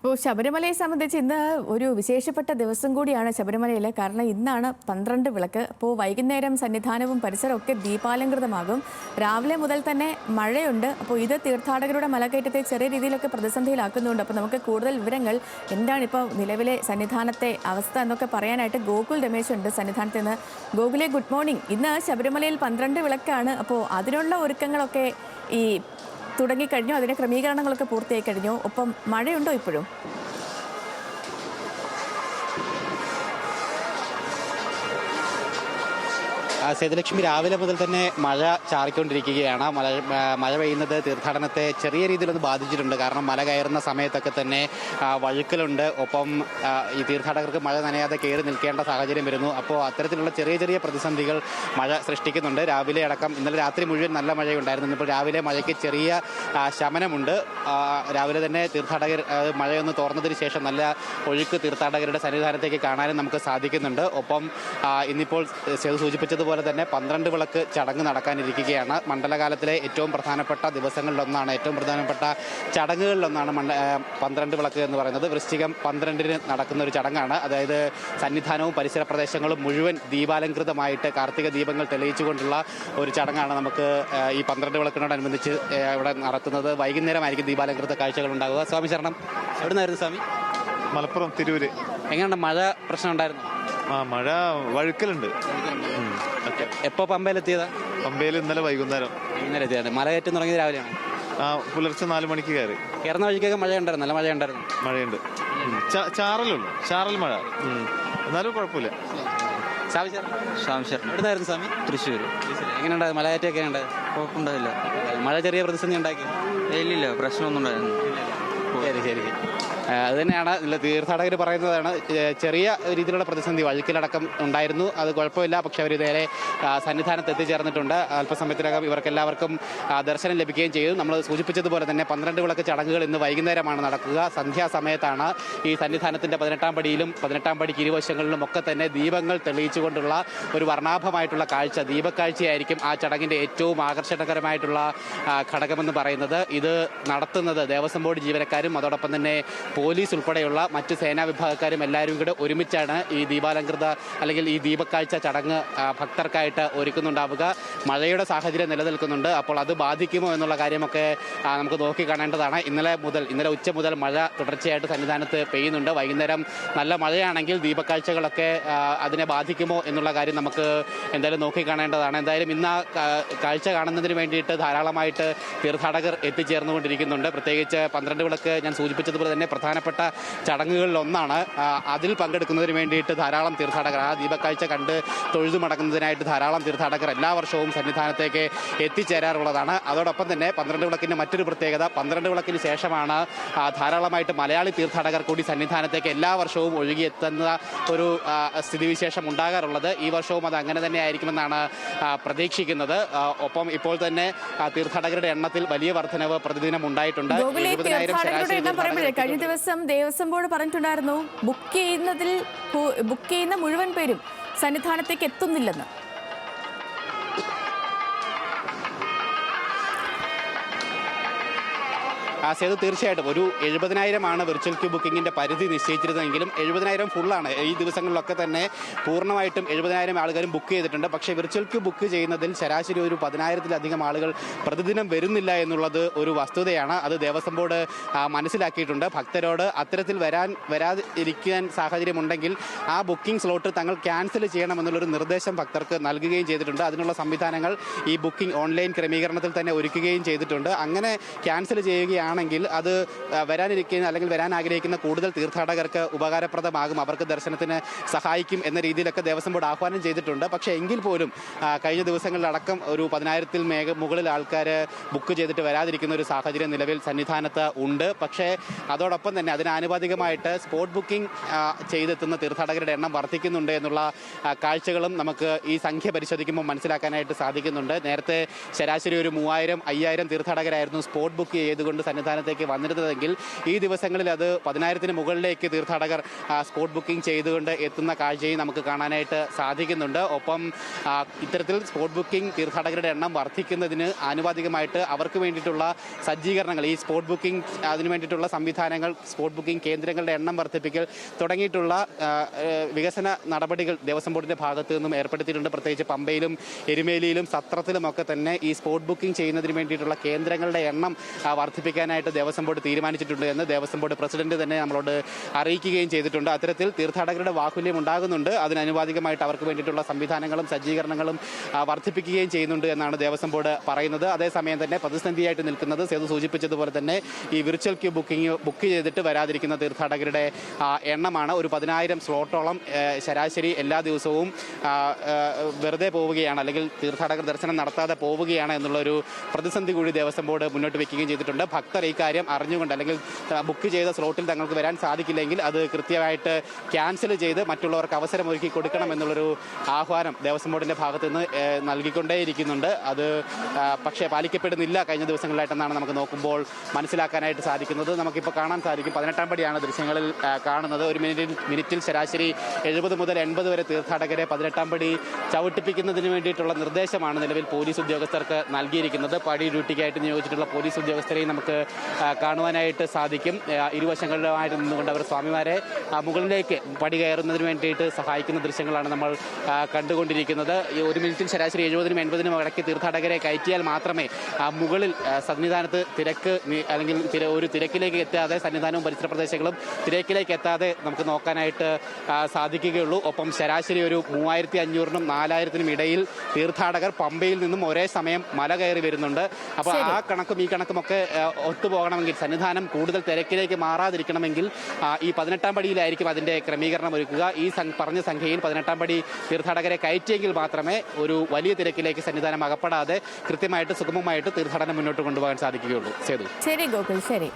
അപ്പോൾ ശബരിമലയെ സംബന്ധിച്ച് ഇന്ന് ഒരു വിശേഷപ്പെട്ട ദിവസം കൂടിയാണ് ശബരിമലയിൽ. കാരണം ഇന്നാണ് 12 വിളക്ക്. അപ്പോൾ വൈകുന്നേരം സന്നിധാനവും പരിസരവും ഒക്കെ ദീപാലങ്കൃതമാകും. രാവിലെ മുതൽ തന്നെ മഴയുണ്ട്. അപ്പോൾ ഇത് തീർത്ഥാടകരുടെ മലകയറ്റത്തെ ചെറിയ രീതിയിലൊക്കെ പ്രതിസന്ധിയിലാക്കുന്നുണ്ട്. അപ്പോൾ നമുക്ക് കൂടുതൽ വിവരങ്ങൾ എന്താണ് ഇപ്പോൾ നിലവിലെ സന്നിധാനത്തെ അവസ്ഥ എന്നൊക്കെ പറയാനായിട്ട് ഗോകുൽ രമേശ് ഉണ്ട് സന്നിധാനത്ത് നിന്ന്. ഗോകുലെ, ഗുഡ് മോർണിംഗ്. ഇന്ന് ശബരിമലയിൽ 12 വിളക്കാണ്. അപ്പോൾ അതിനുള്ള ഒരുക്കങ്ങളൊക്കെ ഈ തുടങ്ങിക്കഴിഞ്ഞു, അതിൻ്റെ ക്രമീകരണങ്ങളൊക്കെ പൂർത്തിയായി കഴിഞ്ഞു. ഒപ്പം മഴയുണ്ടോ ഇപ്പോഴും? സേതുലക്ഷ്മി, രാവിലെ മുതൽ തന്നെ മഴ ചാറിക്കൊണ്ടിരിക്കുകയാണ്. മഴ പെയ്യുന്നത് തീർത്ഥാടനത്തെ ചെറിയ രീതിയിലൊന്ന് ബാധിച്ചിട്ടുണ്ട്. കാരണം മല കയറുന്ന സമയത്തൊക്കെ തന്നെ വഴുക്കലുണ്ട്. ഒപ്പം ഈ തീർത്ഥാടകർക്ക് മഴ നനയാതെ കയറി നിൽക്കേണ്ട സാഹചര്യം വരുന്നു. അപ്പോൾ അത്തരത്തിലുള്ള ചെറിയ ചെറിയ പ്രതിസന്ധികൾ മഴ സൃഷ്ടിക്കുന്നുണ്ട്. രാവിലെ അടക്കം ഇന്നലെ രാത്രി മുഴുവൻ നല്ല മഴയുണ്ടായിരുന്നു. ഇപ്പോൾ രാവിലെ മഴയ്ക്ക് ചെറിയ ശമനമുണ്ട്. രാവിലെ തന്നെ തീർത്ഥാടകർ മഴയൊന്ന് തോർന്നതിന് ശേഷം നല്ല ഒഴുക്ക് തീർത്ഥാടകരുടെ സന്നിധാനത്തേക്ക് കാണാനും നമുക്ക് സാധിക്കുന്നുണ്ട്. ഒപ്പം ഇന്നിപ്പോൾ സൂചിപ്പിച്ചതുപോലെ തന്നെ 12 വിളക്ക് ചടങ്ങ് നടക്കാനിരിക്കുകയാണ്. മണ്ഡലകാലത്തിലെ ഏറ്റവും പ്രധാനപ്പെട്ട ദിവസങ്ങളിലൊന്നാണ്, ഏറ്റവും പ്രധാനപ്പെട്ട ചടങ്ങുകളിലൊന്നാണ് 12 വിളക്ക് എന്ന് പറയുന്നത്. വൃശ്ചികം 12-ന് നടക്കുന്ന ഒരു ചടങ്ങാണ്. അതായത് സന്നിധാനവും പരിസര പ്രദേശങ്ങളും മുഴുവൻ ദീപാലങ്കൃതമായിട്ട് കാർത്തിക ദീപങ്ങൾ തെളിയിച്ചുകൊണ്ടുള്ള ഒരു ചടങ്ങാണ് നമുക്ക് ഈ 12 വിളക്കിനോടനുബന്ധിച്ച് ഇവിടെ നടക്കുന്നത്. വൈകുന്നേരമായിരിക്കും ദീപാലങ്കൃത കാഴ്ചകൾ ഉണ്ടാകുക. സ്വാമി ശരണം. എവിടെ നിന്നായിരുന്നു സ്വാമി? മലപ്പുറം, തിരൂര്. എങ്ങനെയാണ് മഴ പ്രശ്നം ഉണ്ടായിരുന്നു? മഴ വഴുക്കലുണ്ട്. എപ്പോ പമ്പയിലെത്തിയതാ? പമ്പയിൽ ഇന്നലെ വൈകുന്നേരം എത്തിയത്. മലകയറ്റം തുടങ്ങിയത് രാവിലെയാണ്? പുലർച്ചെ 4 മണിക്ക് കയറി. കയറുന്ന വഴിക്കൊക്കെ മഴ ഉണ്ടായിരുന്നു, നല്ല മഴ ഉണ്ടായിരുന്നു. മഴയുണ്ട്, ചാറലുള്ളൂ, ചാറൽ മഴ, എന്നാലും കുഴപ്പമില്ല. എവിടുന്നായിരുന്നു സ്വാമി? തൃശ്ശൂർ. എങ്ങനെയുണ്ടായത് മലകയറ്റം? ഒക്കെ ഉണ്ടായത്? കുഴപ്പമുണ്ടായില്ല. മഴ ചെറിയ പ്രതിസന്ധി ഉണ്ടാക്കി? ഇല്ലില്ല, പ്രശ്നമൊന്നും ഉണ്ടായിരുന്നു. ശരി ശരി. അത് തന്നെയാണ് തീർത്ഥാടകർ പറയുന്നതാണ്. ചെറിയ രീതിയിലുള്ള പ്രതിസന്ധി വഴുക്കിലടക്കം ഉണ്ടായിരുന്നു, അത് കുഴപ്പമില്ല. പക്ഷെ അവർ നേരെ സന്നിധാനത്ത് എത്തിച്ചേർന്നിട്ടുണ്ട്. അല്പസമയത്തിനകം ഇവർക്കെല്ലാവർക്കും ദർശനം ലഭിക്കുകയും ചെയ്തു. നമ്മൾ സൂചിപ്പിച്ചതുപോലെ തന്നെ 12 വിളക്ക് ചടങ്ങുകൾ ഇന്ന് വൈകുന്നേരമാണ് നടക്കുക. സന്ധ്യാസമയത്താണ് ഈ സന്നിധാനത്തിൻ്റെ 18-ാം പടിയിലും 18-ാം പടിക്ക് ഇരുവശങ്ങളിലും ഒക്കെ തന്നെ ദീപങ്ങൾ തെളിയിച്ചുകൊണ്ടുള്ള ഒരു വർണ്ണാഭമായിട്ടുള്ള കാഴ്ച, ദീപക്കാഴ്ചയായിരിക്കും ആ ചടങ്ങിൻ്റെ ഏറ്റവും ആകർഷണകരമായിട്ടുള്ള ഘടകമെന്ന് പറയുന്നത്. ഇത് നടത്തുന്നത് ദേവസ്വം ബോർഡ് ജീവനക്കാരും അതോടൊപ്പം തന്നെ പോലീസ് ഉൾപ്പെടെയുള്ള മറ്റ് സേനാ വിഭാഗക്കാരും എല്ലാവരും കൂടെ ഒരുമിച്ചാണ് ഈ ദീപാലങ്കൃത അല്ലെങ്കിൽ ഈ ദീപക്കാഴ്ച ചടങ്ങ് ഭക്തർക്കായിട്ട് ഒരുക്കുന്നുണ്ടാവുക. മഴയുടെ സാഹചര്യം നിലനിൽക്കുന്നുണ്ട്. അപ്പോൾ അത് ബാധിക്കുമോ എന്നുള്ള കാര്യമൊക്കെ നമുക്ക് നോക്കിക്കാണേണ്ടതാണ്. ഇന്നലെ ഉച്ച മുതൽ മഴ തുടർച്ചയായിട്ട് സന്നിധാനത്ത് പെയ്യുന്നുണ്ട്. വൈകുന്നേരം നല്ല മഴയാണെങ്കിൽ ദീപക്കാഴ്ചകളൊക്കെ അതിനെ ബാധിക്കുമോ എന്നുള്ള കാര്യം നമുക്ക് എന്തായാലും നോക്കിക്കാണേണ്ടതാണ്. എന്തായാലും ഇന്ന് കാഴ്ച കാണുന്നതിന് വേണ്ടിയിട്ട് ധാരാളമായിട്ട് തീർത്ഥാടകർ എത്തിച്ചേർന്നുകൊണ്ടിരിക്കുന്നുണ്ട്. പ്രത്യേകിച്ച് 12 വിളക്ക് ഞാൻ സൂചിപ്പിച്ചതുപോലെ തന്നെ പ്രധാനപ്പെട്ട ചടങ്ങുകളിലൊന്നാണ്. അതിൽ പങ്കെടുക്കുന്നതിന് വേണ്ടിയിട്ട് ധാരാളം തീർത്ഥാടകർ, ആ ദീപക്കാഴ്ച കണ്ട് തൊഴുതു മടങ്ങുന്നതിനായിട്ട് ധാരാളം തീർത്ഥാടകർ എല്ലാ വർഷവും സന്നിധാനത്തേക്ക് എത്തിച്ചേരാറുള്ളതാണ്. അതോടൊപ്പം തന്നെ 12 വിളക്കിൻ്റെ മറ്റൊരു പ്രത്യേകത, 12 വിളക്കിന് ശേഷമാണ് ധാരാളമായിട്ട് മലയാളി തീർത്ഥാടകർ കൂടി സന്നിധാനത്തേക്ക് എല്ലാ വർഷവും ഒഴുകിയെത്തുന്ന ഒരു സ്ഥിതിവിശേഷം ഉണ്ടാകാറുള്ളത്. ഈ വർഷവും അത് അങ്ങനെ തന്നെ ആയിരിക്കുമെന്നാണ് പ്രതീക്ഷിക്കുന്നത്. ഒപ്പം ഇപ്പോൾ തന്നെ തീർത്ഥാടകരുടെ എണ്ണത്തിൽ വലിയ വർധനവ് പ്രതിദിനം ഉണ്ടായിട്ടുണ്ട്. കഴിഞ്ഞ ദിവസം ദേവസ്വം ബോർഡ് പറഞ്ഞിട്ടുണ്ടായിരുന്നു ബുക്ക് ചെയ്യുന്ന മുഴുവൻ പേരും സന്നിധാനത്തേക്ക് എത്തുന്നില്ലെന്ന്. സേതു, തീർച്ചയായിട്ടും ഒരു 70,000 വിർച്വൽ ക്യൂ ബുക്കിങ്ങിൻ്റെ പരിധി നിശ്ചയിച്ചിരുന്നെങ്കിലും 70,000 ഫുള്ളാണ്. ഈ ദിവസങ്ങളിലൊക്കെ തന്നെ പൂർണ്ണമായിട്ടും 70,000 ആളുകളും ബുക്ക് ചെയ്തിട്ടുണ്ട്. പക്ഷേ വിർച്വൽ ക്യൂ ബുക്ക് ചെയ്യുന്നതിൽ ശരാശരി ഒരു 10,000-ലധികം ആളുകൾ പ്രതിദിനം വരുന്നില്ല എന്നുള്ളത് ഒരു വസ്തുതയാണ്. അത് ദേവസ്വം ബോർഡ് മനസ്സിലാക്കിയിട്ടുണ്ട്. ഭക്തരോട് അത്തരത്തിൽ വരാതിരിക്കാൻ സാഹചര്യമുണ്ടെങ്കിൽ ആ ബുക്കിംഗ് സ്ലോട്ട് തങ്ങൾ ക്യാൻസൽ ചെയ്യണമെന്നുള്ളൊരു നിർദ്ദേശം ഭക്തർക്ക് നൽകുകയും ചെയ്തിട്ടുണ്ട്. അതിനുള്ള സംവിധാനങ്ങൾ ഈ ബുക്കിംഗ് ഓൺലൈൻ ക്രമീകരണത്തിൽ തന്നെ ഒരുക്കുകയും ചെയ്തിട്ടുണ്ട്. അങ്ങനെ ക്യാൻസൽ ചെയ്യുകയാണെങ്കിൽ അത് വരാനിരിക്കുന്ന അല്ലെങ്കിൽ വരാൻ ആഗ്രഹിക്കുന്ന കൂടുതൽ തീർത്ഥാടകർക്ക് ഉപകാരപ്രദമാകും, അവർക്ക് ദർശനത്തിന് സഹായിക്കും എന്ന രീതിയിലൊക്കെ ദേവസ്വം ബോർഡ് ആഹ്വാനം ചെയ്തിട്ടുണ്ട്. പക്ഷേ എങ്കിൽ പോലും കഴിഞ്ഞ ദിവസങ്ങളിലടക്കം ഒരു 10,000-ൽ മുകളിൽ ആൾക്കാർ ബുക്ക് ചെയ്തിട്ട് വരാതിരിക്കുന്ന ഒരു സാഹചര്യം നിലവിൽ സന്നിധാനത്ത് ഉണ്ട്. പക്ഷേ അതോടൊപ്പം തന്നെ അതിനാനുപാതികമായിട്ട് സ്പോട്ട് ബുക്കിംഗ് ചെയ്തെത്തുന്ന തീർത്ഥാടകരുടെ എണ്ണം വർദ്ധിക്കുന്നുണ്ട് എന്നുള്ള കാഴ്ചകളും നമുക്ക് ഈ സംഖ്യ പരിശോധിക്കുമ്പോൾ മനസ്സിലാക്കാനായിട്ട് സാധിക്കുന്നുണ്ട്. നേരത്തെ ശരാശരി ഒരു 3,000-5,000 തീർത്ഥാടകരായിരുന്നു സ്പോട്ട് ബുക്ക് ചെയ്തുകൊണ്ട് സന്നിധാനത്തേക്ക് വന്നിരുന്നതെങ്കിൽ ഈ ദിവസങ്ങളിൽ അത് 10,000-ന് മുകളിലേക്ക് തീർത്ഥാടകർ സ്പോട്ട് ബുക്കിംഗ് ചെയ്തുകൊണ്ട് എത്തുന്ന കാഴ്ചയും നമുക്ക് കാണാനായിട്ട് സാധിക്കുന്നുണ്ട്. ഒപ്പം ഇത്തരത്തിൽ സ്പോട്ട് ബുക്കിംഗ് തീർത്ഥാടകരുടെ എണ്ണം വർദ്ധിക്കുന്നതിന് ആനുപാതികമായിട്ട് അവർക്ക് വേണ്ടിയിട്ടുള്ള സജ്ജീകരണങ്ങൾ, ഈ സ്പോട്ട് ബുക്കിംഗ് അതിനു വേണ്ടിയിട്ടുള്ള സംവിധാനങ്ങൾ, സ്പോട്ട് ബുക്കിംഗ് കേന്ദ്രങ്ങളുടെ എണ്ണം വർദ്ധിപ്പിക്കൽ തുടങ്ങിയിട്ടുള്ള വികസന നടപടികൾ ദേവസ്വം ബോർഡിന്റെ ഭാഗത്തു നിന്നും ഏർപ്പെടുത്തിയിട്ടുണ്ട്. പ്രത്യേകിച്ച് പമ്പയിലും എരുമേലിയിലും സത്രത്തിലുമൊക്കെ തന്നെ ഈ സ്പോട്ട് ബുക്കിംഗ് ചെയ്യുന്നതിന് വേണ്ടിയിട്ടുള്ള കേന്ദ്രങ്ങളുടെ എണ്ണം വർദ്ധിപ്പിക്കാനായിട്ട് ദേവസ്വം ബോർഡ് തീരുമാനിച്ചിട്ടുണ്ട് എന്ന് ദേവസ്വം ബോർഡ് പ്രസിഡന്റ് തന്നെ നമ്മളോട് അറിയിക്കുകയും ചെയ്തിട്ടുണ്ട്. അത്തരത്തിൽ തീർത്ഥാടകരുടെ ബാഹുല്യം ഉണ്ടാകുന്നുണ്ട്. അതിനനുപാതികമായിട്ട് അവർക്ക് വേണ്ടിയിട്ടുള്ള സംവിധാനങ്ങളും സജ്ജീകരണങ്ങളും വർദ്ധിപ്പിക്കുകയും ചെയ്യുന്നുണ്ട് എന്നാണ് ദേവസ്വം ബോർഡ് പറയുന്നത്. അതേസമയം തന്നെ പ്രതിസന്ധിയായിട്ട് നിൽക്കുന്നത് സേതു സൂചിപ്പിച്ചതുപോലെ തന്നെ ഈ വിർച്വൽ ക്യൂ ബുക്ക് ചെയ്തിട്ട് വരാതിരിക്കുന്ന തീർത്ഥാടകരുടെ എണ്ണമാണ്. ഒരു 10,000 സ്ലോട്ടോളം ശരാശരി എല്ലാ ദിവസവും വെറുതെ പോവുകയാണ്, അല്ലെങ്കിൽ തീർത്ഥാടകർ ദർശനം നടത്താതെ പോവുകയാണ് എന്നുള്ളൊരു പ്രതിസന്ധി കൂടി ദേവസ്വം ബോർഡ് മുന്നോട്ട് വയ്ക്കുകയും ചെയ്തിട്ടുണ്ട്. ഭക്തർ ഈ കാര്യം അറിഞ്ഞുകൊണ്ട്, അല്ലെങ്കിൽ ബുക്ക് ചെയ്ത സ്ലോട്ടിൽ തങ്ങൾക്ക് വരാൻ സാധിക്കില്ലെങ്കിൽ അത് കൃത്യമായിട്ട് ക്യാൻസൽ ചെയ്ത് മറ്റുള്ളവർക്ക് അവസരം ഒരുക്കി കൊടുക്കണം എന്നുള്ളൊരു ആഹ്വാനം ദേവസ്വം ബോർഡിന്റെ ഭാഗത്തു നിന്ന് നൽകിക്കൊണ്ടേയിരിക്കുന്നുണ്ട്. അത് പക്ഷേ പാലിക്കപ്പെടുന്നില്ല കഴിഞ്ഞ ദിവസങ്ങളിലായിട്ടെന്നാണ് നമുക്ക് നോക്കുമ്പോൾ മനസ്സിലാക്കാനായിട്ട് സാധിക്കുന്നത്. നമുക്കിപ്പോൾ കാണാൻ സാധിക്കും 18-ാം പടിയാണ് ദൃശ്യങ്ങളിൽ കാണുന്നത്. ഒരു മിനിറ്റിൽ ശരാശരി 70 മുതൽ 80 വരെ തീർത്ഥാടകരെ 18-ാം പടി ചവിട്ടിപ്പിക്കുന്നതിന് വേണ്ടിയിട്ടുള്ള നിർദ്ദേശമാണ് നിലവിൽ പോലീസ് ഉദ്യോഗസ്ഥർക്ക് നൽകിയിരിക്കുന്നത്. പടി ഡ്യൂട്ടിക്കായിട്ട് നിയോഗിച്ചിട്ടുള്ള പോലീസ് ഉദ്യോഗസ്ഥരെയും നമുക്ക് കാണുവാനായിട്ട് സാധിക്കും. ഇരുവശങ്ങളിലുമായിട്ട് നിന്നുകൊണ്ട് അവർ സ്വാമിമാരെ മുകളിലേക്ക് പടി കയറുന്നതിന് വേണ്ടിയിട്ട് സഹായിക്കുന്ന ദൃശ്യങ്ങളാണ് നമ്മൾ കണ്ടുകൊണ്ടിരിക്കുന്നത്. ഒരു മിനിറ്റിൽ ശരാശരി 70-നും 80-നും ഇടയ്ക്ക് തീർത്ഥാടകരെ കയറ്റിയാൽ മാത്രമേ മുകളിൽ സന്നിധാനത്ത് തിരക്ക്, അല്ലെങ്കിൽ ഒരു തിരക്കിലേക്ക് എത്താതെ, സന്നിധാനവും പരിസര പ്രദേശങ്ങളും തിരക്കിലേക്ക് എത്താതെ നമുക്ക് നോക്കാനായിട്ട് സാധിക്കുകയുള്ളൂ. ഒപ്പം ശരാശരി ഒരു 3,500-നും 4,000-നും ഇടയിൽ തീർത്ഥാടകർ പമ്പയിൽ നിന്നും ഒരേ സമയം മല കയറി വരുന്നുണ്ട്. അപ്പോൾ ആ കണക്കും ഈ കണക്കുമൊക്കെ ഒത്തുപോകണമെങ്കിൽ, സന്നിധാനം കൂടുതൽ തിരക്കിലേക്ക് മാറാതിരിക്കണമെങ്കിൽ ഈ 18-ാം പടിയിലായിരിക്കും അതിൻ്റെ ക്രമീകരണം ഒരുക്കുക. ഈ പറഞ്ഞ സംഖ്യയിൽ 18-ാം പടി തീർത്ഥാടകരെ കയറ്റിയെങ്കിൽ മാത്രമേ ഒരു വലിയ തിരക്കിലേക്ക് സന്നിധാനം അകപ്പെടാതെ കൃത്യമായിട്ട് സുഗമമായിട്ട് തീർത്ഥാടനം മുന്നോട്ട് കൊണ്ടുപോകാൻ സാധിക്കുകയുള്ളൂ. ശരി ഗോകുൽ, ശരി.